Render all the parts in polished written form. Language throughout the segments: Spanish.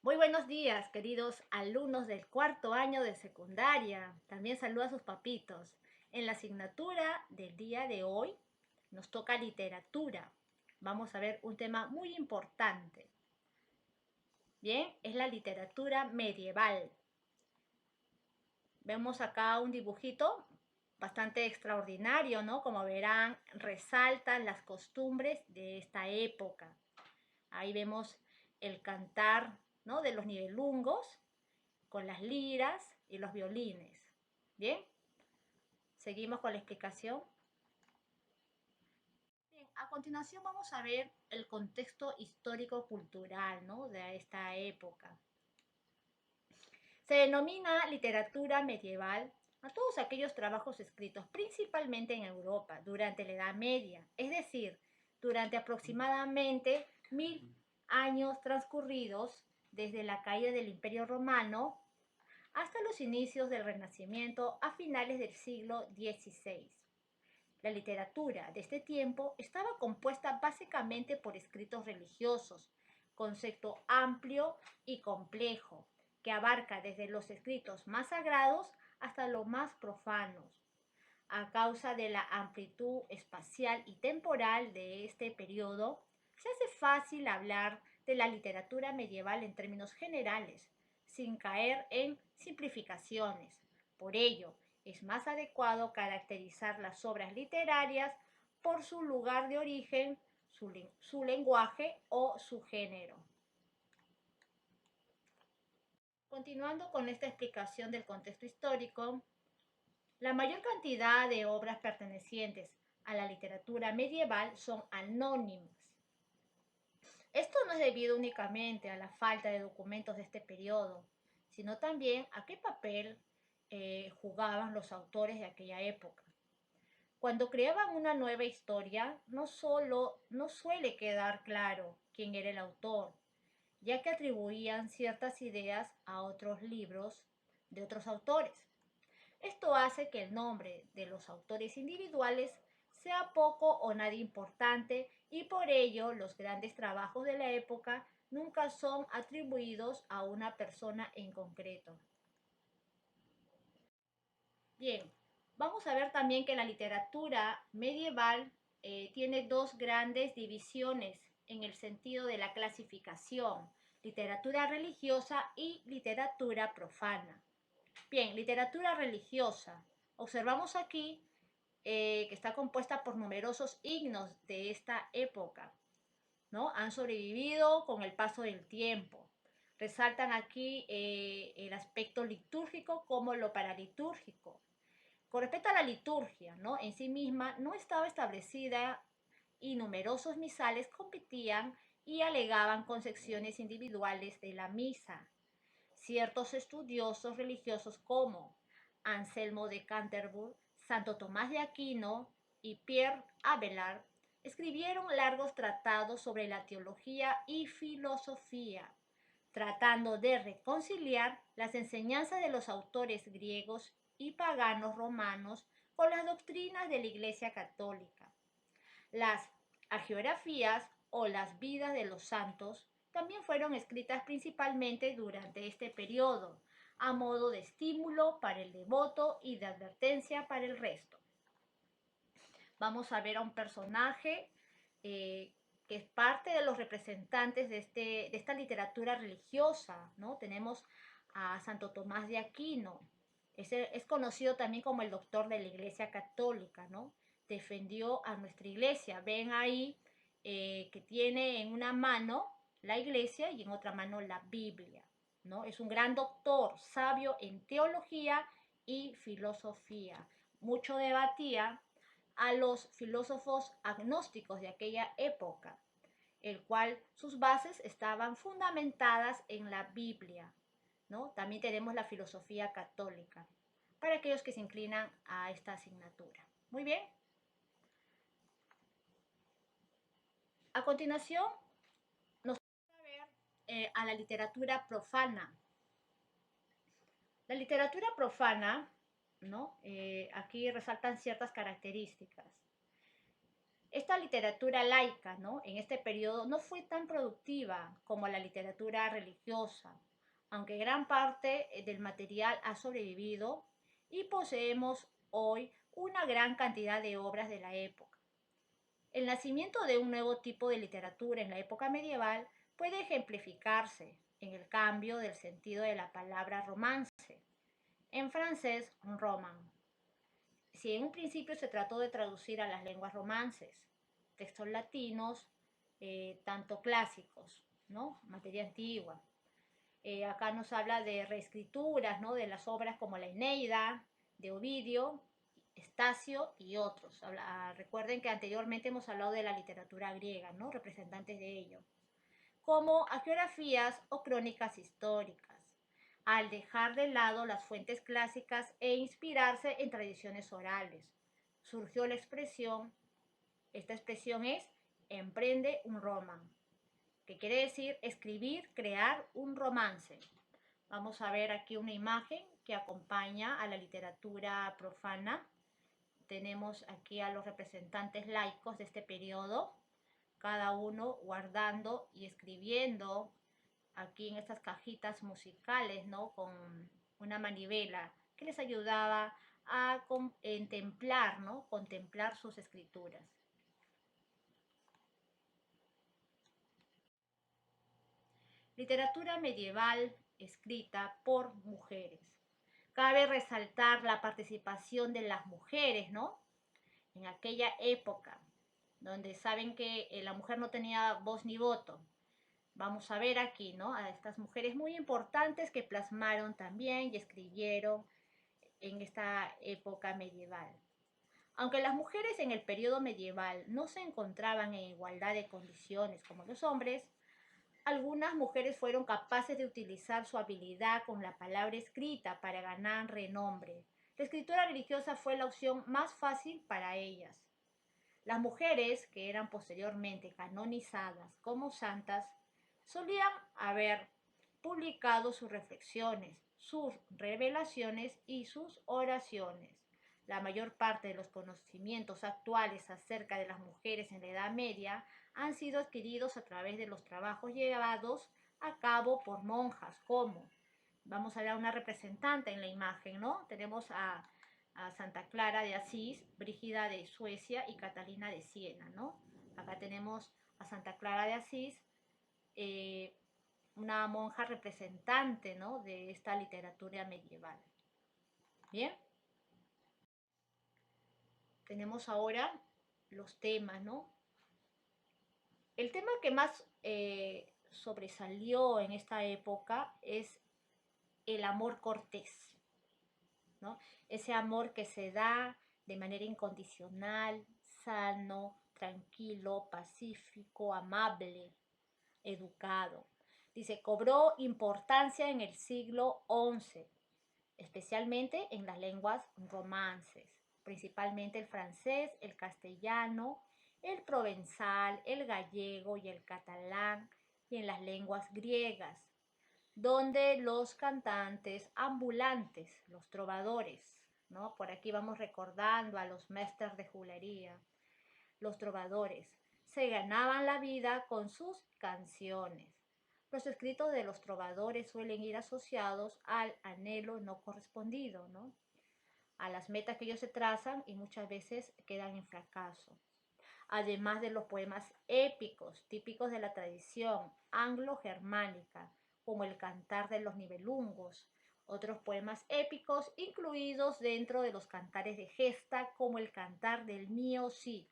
Muy buenos días, queridos alumnos del cuarto año de secundaria. También saludo a sus papitos. En la asignatura del día de hoy nos toca literatura. Vamos a ver un tema muy importante. Bien, es la literatura medieval. Vemos acá un dibujito bastante extraordinario, ¿no? Como verán, resaltan las costumbres de esta época. Ahí vemos el cantar, ¿no?, de los nivelungos con las liras y los violines. Bien, seguimos con la explicación. Bien, a continuación vamos a ver el contexto histórico-cultural, ¿no?, de esta época. Se denomina literatura medieval a todos aquellos trabajos escritos principalmente en Europa durante la Edad Media, es decir, durante aproximadamente 1000 años transcurridos desde la caída del Imperio Romano hasta los inicios del Renacimiento a finales del siglo XVI. La literatura de este tiempo estaba compuesta básicamente por escritos religiosos, concepto amplio y complejo, que abarca desde los escritos más sagrados hasta los más profanos. A causa de la amplitud espacial y temporal de este periodo, se hace fácil hablar de la literatura medieval en términos generales, sin caer en simplificaciones. Por ello, es más adecuado caracterizar las obras literarias por su lugar de origen, su lenguaje o su género. Continuando con esta explicación del contexto histórico, la mayor cantidad de obras pertenecientes a la literatura medieval son anónimas. Esto no es debido únicamente a la falta de documentos de este periodo, sino también a qué papel jugaban los autores de aquella época. Cuando creaban una nueva historia, no suele quedar claro quién era el autor, ya que atribuían ciertas ideas a otros libros de otros autores. Esto hace que el nombre de los autores individuales sea poco o nada importante y por ello los grandes trabajos de la época nunca son atribuidos a una persona en concreto. Bien, vamos a ver también que la literatura medieval tiene dos grandes divisiones en el sentido de la clasificación: literatura religiosa y literatura profana. Bien, literatura religiosa. Observamos aquí que está compuesta por numerosos himnos de esta época, ¿no? Han sobrevivido con el paso del tiempo. Resaltan aquí el aspecto litúrgico como lo paralitúrgico. Con respecto a la liturgia, ¿no?, en sí misma no estaba establecida y numerosos misales competían y alegaban concepciones individuales de la misa. Ciertos estudiosos religiosos como Anselmo de Canterbury, Santo Tomás de Aquino y Pierre Abelard escribieron largos tratados sobre la teología y filosofía, tratando de reconciliar las enseñanzas de los autores griegos y paganos romanos con las doctrinas de la Iglesia Católica. Las hagiografías o las vidas de los santos también fueron escritas principalmente durante este periodo, a modo de estímulo para el devoto y de advertencia para el resto. Vamos a ver a un personaje que es parte de los representantes de esta literatura religiosa, ¿no? Tenemos a Santo Tomás de Aquino. Es conocido también como el doctor de la Iglesia Católica, ¿no? Defendió a nuestra iglesia. Ven ahí que tiene en una mano la iglesia y en otra mano la Biblia, ¿no? Es un gran doctor, sabio en teología y filosofía. Mucho debatía a los filósofos agnósticos de aquella época, el cual sus bases estaban fundamentadas en la Biblia, ¿no? También tenemos la filosofía católica, para aquellos que se inclinan a esta asignatura. Muy bien. A continuación, nos vamos a ver a la literatura profana. La literatura profana, ¿no? Aquí resaltan ciertas características. Esta literatura laica, ¿no? En este periodo no fue tan productiva como la literatura religiosa, aunque gran parte del material ha sobrevivido y poseemos hoy una gran cantidad de obras de la época. El nacimiento de un nuevo tipo de literatura en la época medieval puede ejemplificarse en el cambio del sentido de la palabra romance, en francés roman. Si en un principio se trató de traducir a las lenguas romances, textos latinos, tanto clásicos, ¿no? Materia antigua. Acá nos habla de reescrituras, ¿no? De las obras como la Eneida, de Ovidio, Estacio y otros. Recuerden que anteriormente hemos hablado de la literatura griega, ¿no? Representantes de ello. Como hagiografías o crónicas históricas, al dejar de lado las fuentes clásicas e inspirarse en tradiciones orales. Surgió la expresión, esta expresión es emprende un roman, que quiere decir escribir, crear un romance. Vamos a ver aquí una imagen que acompaña a la literatura profana. Tenemos aquí a los representantes laicos de este periodo, cada uno guardando y escribiendo aquí en estas cajitas musicales, ¿no? Con una manivela que les ayudaba a contemplar, ¿no? Contemplar sus escrituras. Literatura medieval escrita por mujeres. Cabe resaltar la participación de las mujeres, ¿no? En aquella época, donde saben que la mujer no tenía voz ni voto. Vamos a ver aquí, ¿no? A estas mujeres muy importantes que plasmaron también y escribieron en esta época medieval. Aunque las mujeres en el periodo medieval no se encontraban en igualdad de condiciones como los hombres, algunas mujeres fueron capaces de utilizar su habilidad con la palabra escrita para ganar renombre. La escritura religiosa fue la opción más fácil para ellas. Las mujeres, que eran posteriormente canonizadas como santas, solían haber publicado sus reflexiones, sus revelaciones y sus oraciones. La mayor parte de los conocimientos actuales acerca de las mujeres en la Edad Media han sido adquiridos a través de los trabajos llevados a cabo por monjas, como, vamos a ver a una representante en la imagen, ¿no? Tenemos a Santa Clara de Asís, Brígida de Suecia y Catalina de Siena, ¿no? Acá tenemos a Santa Clara de Asís, una monja representante, ¿no? De esta literatura medieval. Bien. Tenemos ahora los temas, ¿no? El tema que más sobresalió en esta época es el amor cortés, ¿no? Ese amor que se da de manera incondicional, sano, tranquilo, pacífico, amable, educado. Dice, cobró importancia en el siglo XI, especialmente en las lenguas romances, principalmente el francés, el castellano, el provenzal, el gallego y el catalán, y en las lenguas griegas, donde los cantantes ambulantes, los trovadores, ¿no? Por aquí vamos recordando a los maestros de julería, los trovadores, se ganaban la vida con sus canciones. Los escritos de los trovadores suelen ir asociados al anhelo no correspondido, ¿no? A las metas que ellos se trazan y muchas veces quedan en fracaso. Además de los poemas épicos, típicos de la tradición anglo-germánica, como el Cantar de los Nibelungos, otros poemas épicos incluidos dentro de los cantares de gesta, como el Cantar del Mío Cid,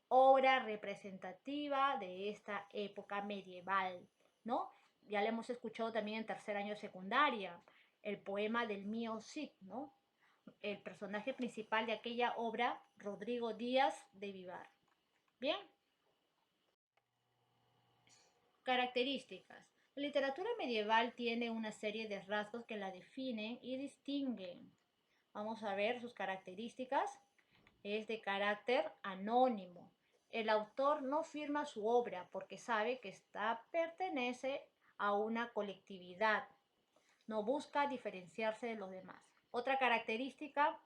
obra representativa de esta época medieval, ¿no? Ya le hemos escuchado también en tercer año de secundaria, el poema del Mío Cid, ¿no? El personaje principal de aquella obra, Rodrigo Díaz de Vivar. Bien. Características. La literatura medieval tiene una serie de rasgos que la definen y distinguen. Vamos a ver sus características. Es de carácter anónimo. El autor no firma su obra porque sabe que esta pertenece a una colectividad. No busca diferenciarse de los demás. Otra característica,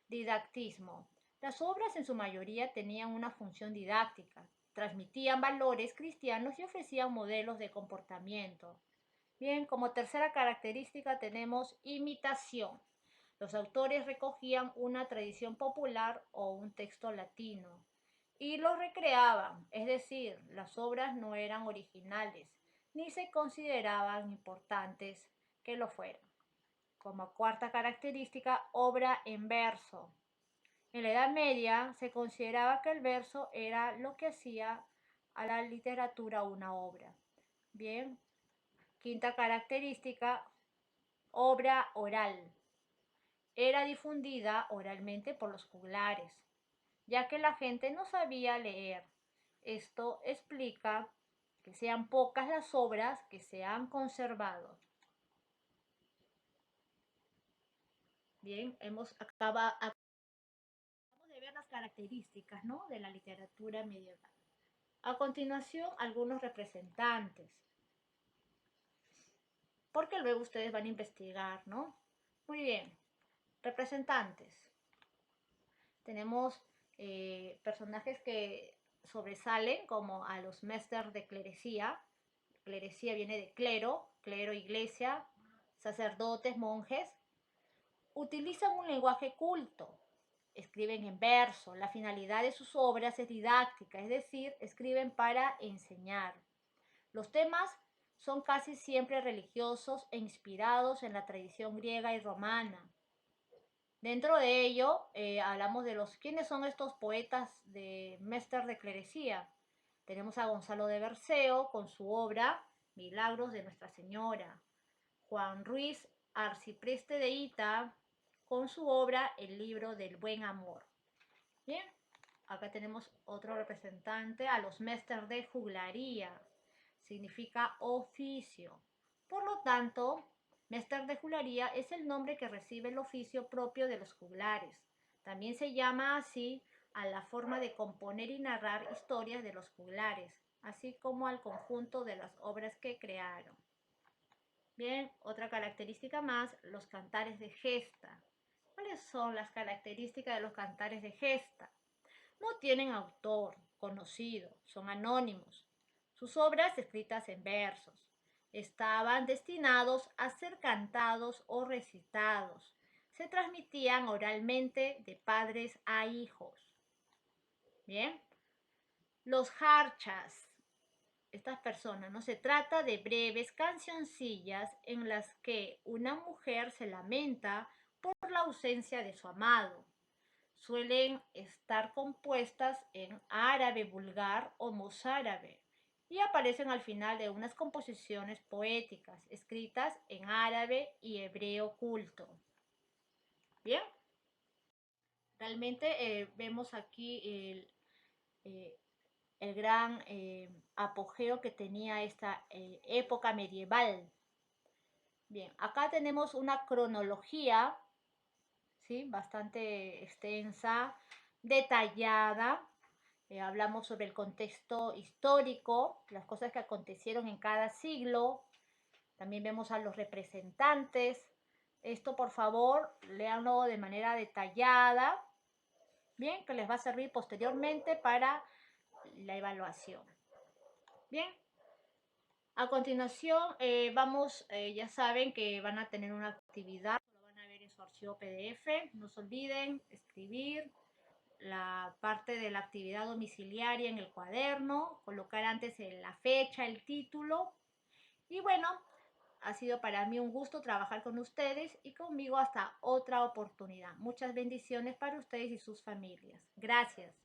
didactismo. Las obras en su mayoría tenían una función didáctica, transmitían valores cristianos y ofrecían modelos de comportamiento. Bien, como tercera característica tenemos imitación. Los autores recogían una tradición popular o un texto latino y lo recreaban, es decir, las obras no eran originales ni se consideraban importantes que lo fueran. Como cuarta característica, obra en verso. En la Edad Media se consideraba que el verso era lo que hacía a la literatura una obra. Bien, quinta característica, obra oral. Era difundida oralmente por los juglares, ya que la gente no sabía leer. Esto explica que sean pocas las obras que se han conservado. Bien, acabamos de ver las características, ¿no?, de la literatura medieval. A continuación, algunos representantes, porque luego ustedes van a investigar, ¿no? Muy bien, representantes. Tenemos personajes que sobresalen como a los mesters de clerecía. Clerecía viene de clero, clero, iglesia, sacerdotes, monjes. Utilizan un lenguaje culto, escriben en verso. La finalidad de sus obras es didáctica, es decir, escriben para enseñar. Los temas son casi siempre religiosos e inspirados en la tradición griega y romana. Dentro de ello, hablamos de quiénes son estos poetas de Mester de Clerecía. Tenemos a Gonzalo de Berceo con su obra Milagros de Nuestra Señora. Juan Ruiz Arcipreste de Ita con su obra El Libro del Buen Amor. Bien, acá tenemos otro representante, a los Mester de Juglaría. Significa oficio. Por lo tanto, Mester de Juglaría es el nombre que recibe el oficio propio de los juglares. También se llama así a la forma de componer y narrar historias de los juglares, así como al conjunto de las obras que crearon. Bien, otra característica más, los cantares de gesta. ¿Cuáles son las características de los cantares de gesta? No tienen autor conocido, son anónimos. Sus obras escritas en versos estaban destinados a ser cantados o recitados. Se transmitían oralmente de padres a hijos. Bien, los jarchas, estas personas, ¿no? Se trata de breves cancioncillas en las que una mujer se lamenta por la ausencia de su amado. Suelen estar compuestas en árabe vulgar o mozárabe y aparecen al final de unas composiciones poéticas escritas en árabe y hebreo culto. Bien, realmente vemos aquí el gran apogeo que tenía esta época medieval. Bien, acá tenemos una cronología, ¿sí?, bastante extensa, detallada. Hablamos sobre el contexto histórico, las cosas que acontecieron en cada siglo. También vemos a los representantes. Esto, por favor, léanlo de manera detallada, bien, que les va a servir posteriormente para la evaluación. Bien, a continuación ya saben que van a tener una actividad, lo van a ver en su archivo PDF. No se olviden escribir la parte de la actividad domiciliaria en el cuaderno, colocar antes la fecha, el título. Y bueno, ha sido para mí un gusto trabajar con ustedes y conmigo hasta otra oportunidad. Muchas bendiciones para ustedes y sus familias. Gracias.